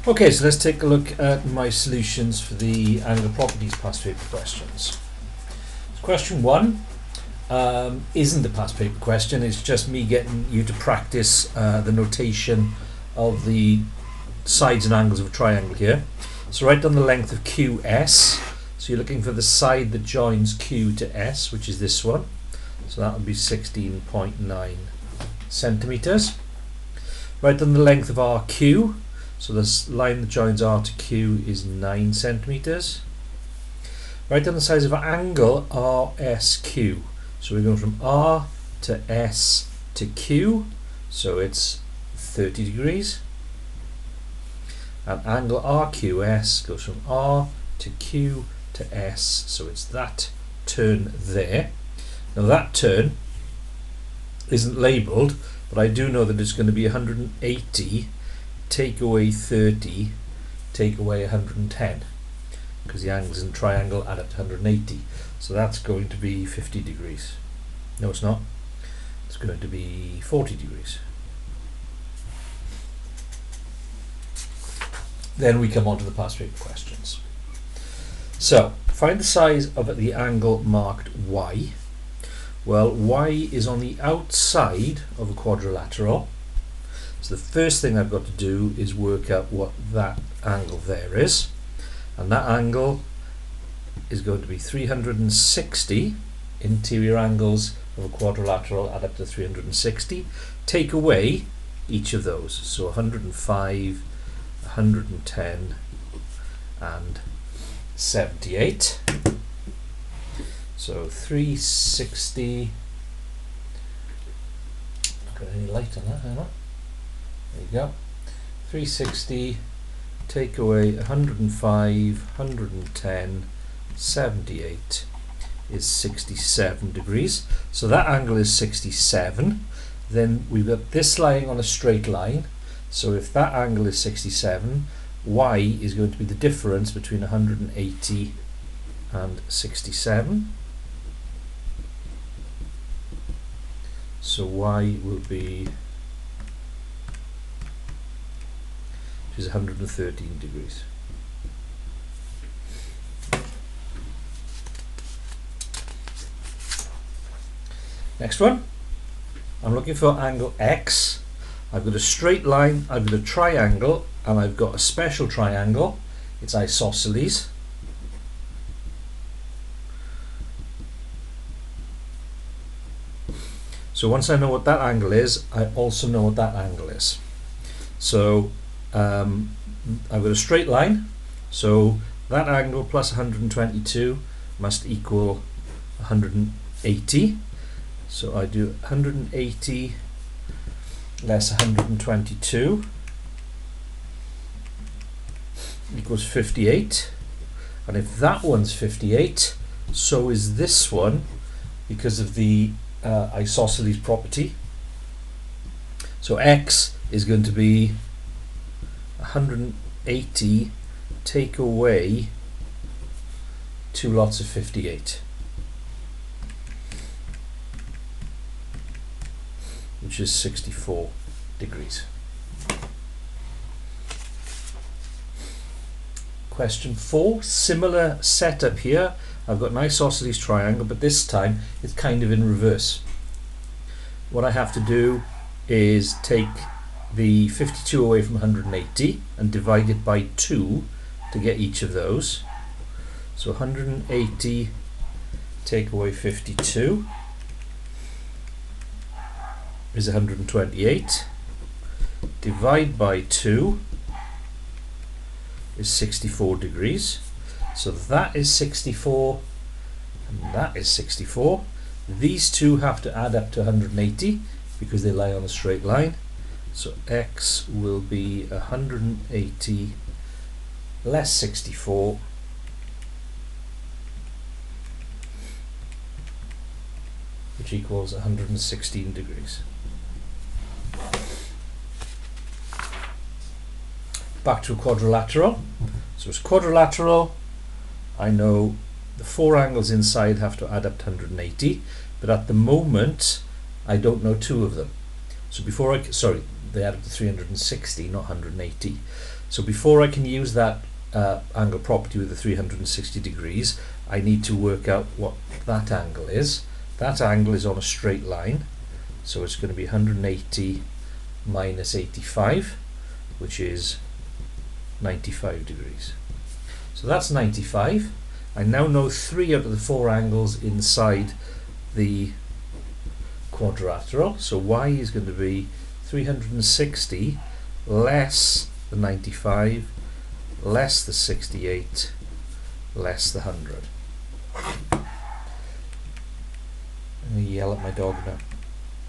Okay, so let's take a look at my solutions for the angular properties past paper questions. So question 1 isn't a past paper question, it's just me getting you to practice the notation of the sides and angles of a triangle here. So write down the length of QS. So you're looking for the side that joins Q to S, which is this one. So that would be 16.9 centimeters. Write down the length of RQ. So this line that joins R to Q is 9 centimeters. Write down the size of our angle RSQ. So we're going from R to S to Q, so it's 30 degrees. And angle RQS goes from R to Q to S, so it's that turn there. Now that turn isn't labelled, but I do know that it's going to be 180, take away 30, take away 110, because the angles in the triangle add up to 180. So that's going to be 50 degrees. No, it's not. It's going to be 40 degrees. Then we come on to the past paper questions. So, find the size of the angle marked Y. Well, Y is on the outside of a quadrilateral. So the first thing I've got to do is work out what that angle there is. And that angle is going to be 360. Interior angles of a quadrilateral add up to 360. Take away each of those. So 105, 110 and 78. So 360. Not got any light on that, hang on. There you go. 360, take away 105, 110, 78 is 67 degrees. So that angle is 67. Then we've got this lying on a straight line. So if that angle is 67, Y is going to be the difference between 180 and 67. So Y will be, which is 113 degrees. Next one, I'm looking for angle X. I've got a straight line, I've got a triangle, and I've got a special triangle. It's isosceles. So once I know what that angle is, I also know what that angle is. So I've got a straight line, so that angle plus 122 must equal 180. So I do 180 less 122 equals 58. And if that one's 58, so is this one, because of the isosceles property. So X is going to be 180 take away 2 lots of 58, which is 64 degrees. Question 4, similar setup here. I've got an isosceles triangle, but this time it's kind of in reverse. What I have to do is take the 52 away from 180 and divide it by 2 to get each of those. So 180 take away 52 is 128. Divide by 2 is 64 degrees. So that is 64 and that is 64. These two have to add up to 180 because they lie on a straight line. So X will be 180 less 64, which equals 116 degrees. Back to a quadrilateral. So it's quadrilateral. I know the 4 angles inside have to add up to 180, but at the moment I don't know 2 of them. So before I, they add up to 360, not 180. So before I can use that angle property with the 360 degrees, I need to work out what that angle is. That angle is on a straight line, so it's going to be 180 minus 85, which is 95 degrees. So that's 95. I now know 3 out of the 4 angles inside the quadrilateral, so y is going to be 360 less the 95 less the 68 less the 100. I'm going to yell at my dog now.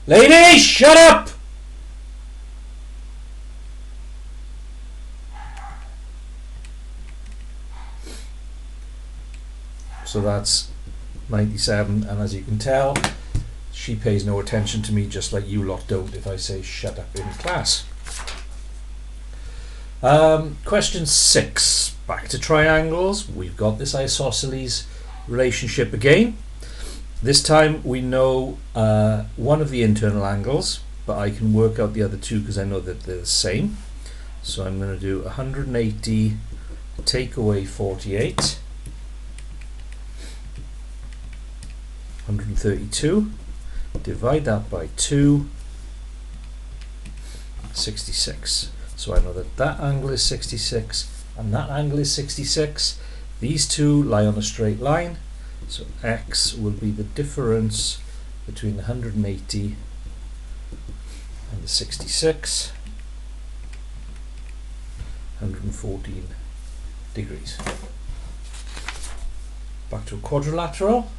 Lady, shut up! So that's 97, and as you can tell, she pays no attention to me, just like you lot don't if I say shut up in class. Question 6. Back to triangles. We've got this isosceles relationship again. This time we know one of the internal angles, but I can work out the other two because I know that they're the same. So I'm going to do 180 take away 48, 132, divide that by 2, 66. So I know that that angle is 66 and that angle is 66. These two lie on a straight line, so x will be the difference between the 180 and the 66, 114 degrees. Back to a quadrilateral.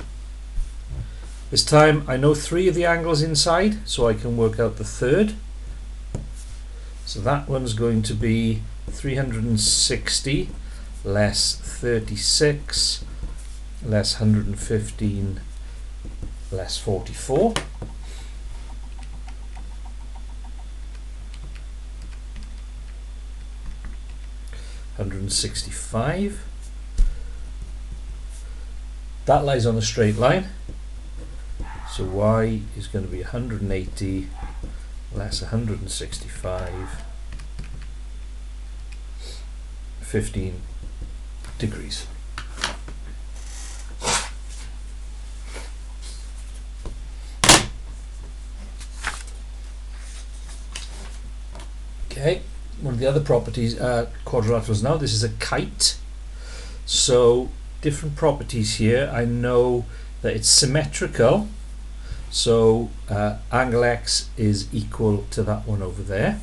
This time I know 3 of the angles inside, so I can work out the third. So that one's going to be 360 less 36 less 115 less 44. $165. That lies on a straight line, so y is going to be 180 less 165, 15 degrees. Okay, one of the other properties, quadrilaterals now, this is a kite. So different properties here. I know that it's symmetrical, so angle x is equal to that one over there.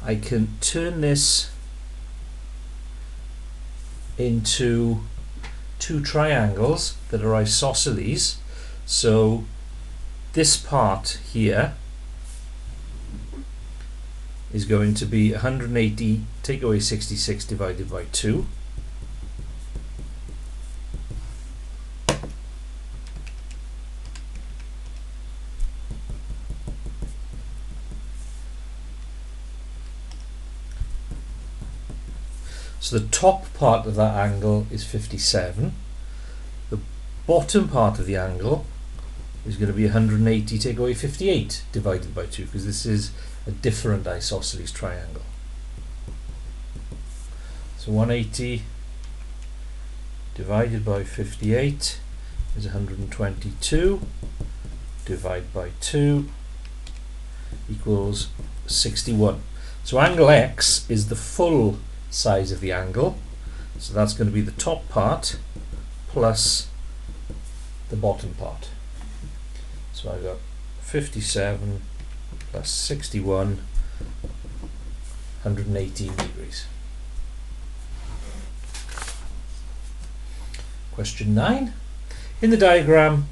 I can turn this into 2 triangles that are isosceles. So this part here is going to be 180 take away 66 divided by 2. So the top part of that angle is 57. The bottom part of the angle is going to be 180 take away 58 divided by 2, because this is a different isosceles triangle. So 180 divided by 58 is 122. Divide by 2 equals 61. So angle x is the full size of the angle, so that's going to be the top part plus the bottom part. So I've got 57 plus 61, 118 degrees. Question 9. In the diagram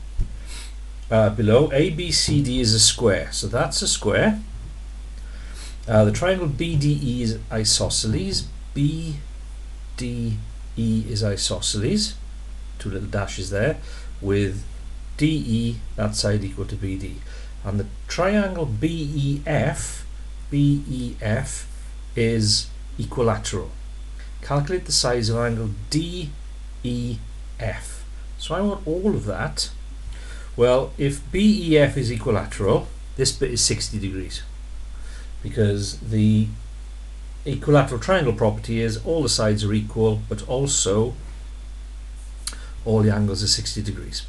below, ABCD is a square, so that's a square. The triangle BDE is isosceles. BDE is isosceles, 2 little dashes there, with DE, that side, equal to BD. And the triangle BEF is equilateral. Calculate the size of angle DEF. So I want all of that. Well, if BEF is equilateral, this bit is 60 degrees. because the equilateral triangle property is all the sides are equal, but also all the angles are 60 degrees.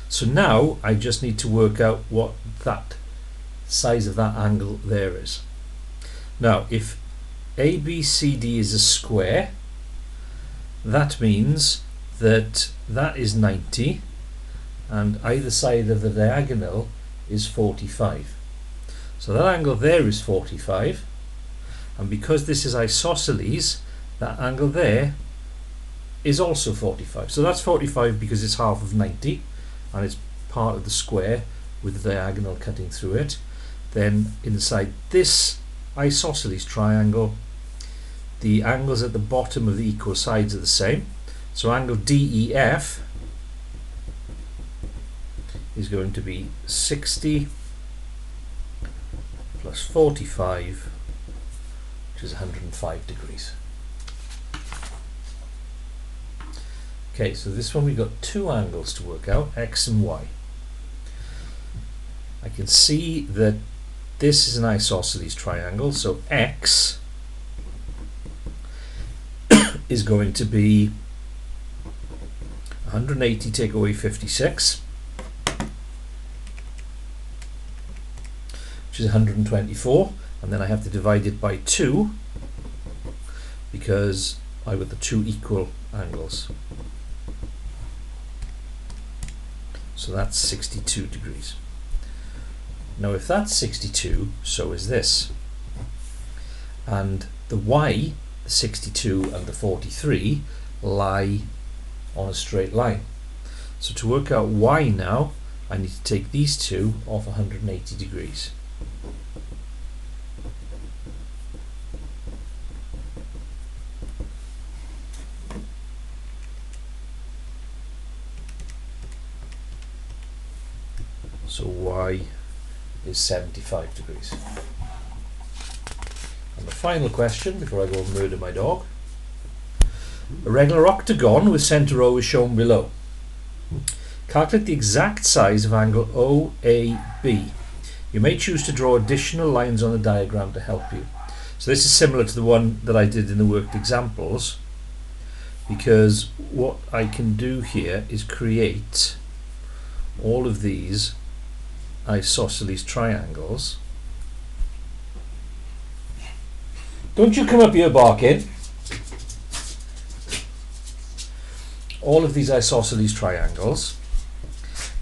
So now I just need to work out what that size of that angle there is. Now if ABCD is a square, that means that that is 90 and either side of the diagonal is 45. So that angle there is 45, and because this is isosceles, that angle there is also 45. So that's 45 because it's half of 90 and it's part of the square with the diagonal cutting through it. Then inside this isosceles triangle, the angles at the bottom of the equal sides are the same. So angle DEF is going to be 60 plus 45, which is 105 degrees. Okay, so this one we've got two angles to work out, X and Y. I can see that this is an isosceles triangle, so X is going to be 180 take away 56, which is 124, and then I have to divide it by 2 because I've got the two equal angles. So that's 62 degrees. Now if that's 62, so is this. And the Y, the 62 and the 43, lie on a straight line. So to work out Y now, I need to take these two off 180 degrees. So Y is 75 degrees. And the final question, before I go and murder my dog. A regular octagon with centre O is shown below. Calculate the exact size of angle OAB. You may choose to draw additional lines on the diagram to help you. So this is similar to the one that I did in the worked examples, because what I can do here is create all of these isosceles triangles. Don't you come up here barking. All of these isosceles triangles,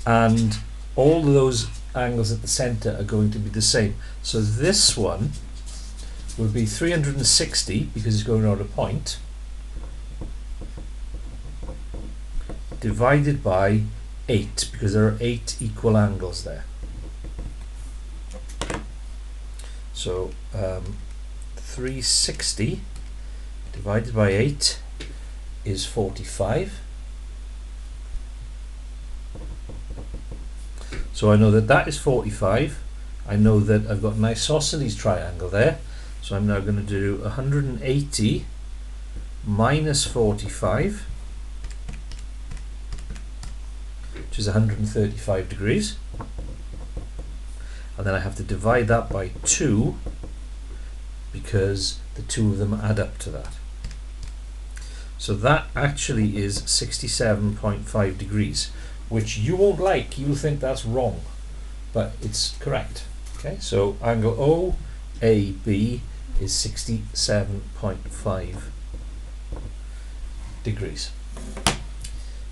and all of those angles at the center are going to be the same. So this one will be 360 because it's going around a point, divided by 8 because there are 8 equal angles there. So 360 divided by 8 is 45. So I know that that is 45. I know that I've got an isosceles triangle there. So I'm now going to do 180 minus 45, which is 135 degrees. And then I have to divide that by 2 because the two of them add up to that. So that actually is 67.5 degrees, which you won't like. You'll think that's wrong, but it's correct. Okay, so angle OAB is 67.5 degrees.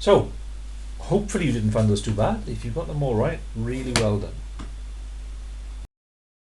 So hopefully you didn't find those too bad. If you got them all right, really well done.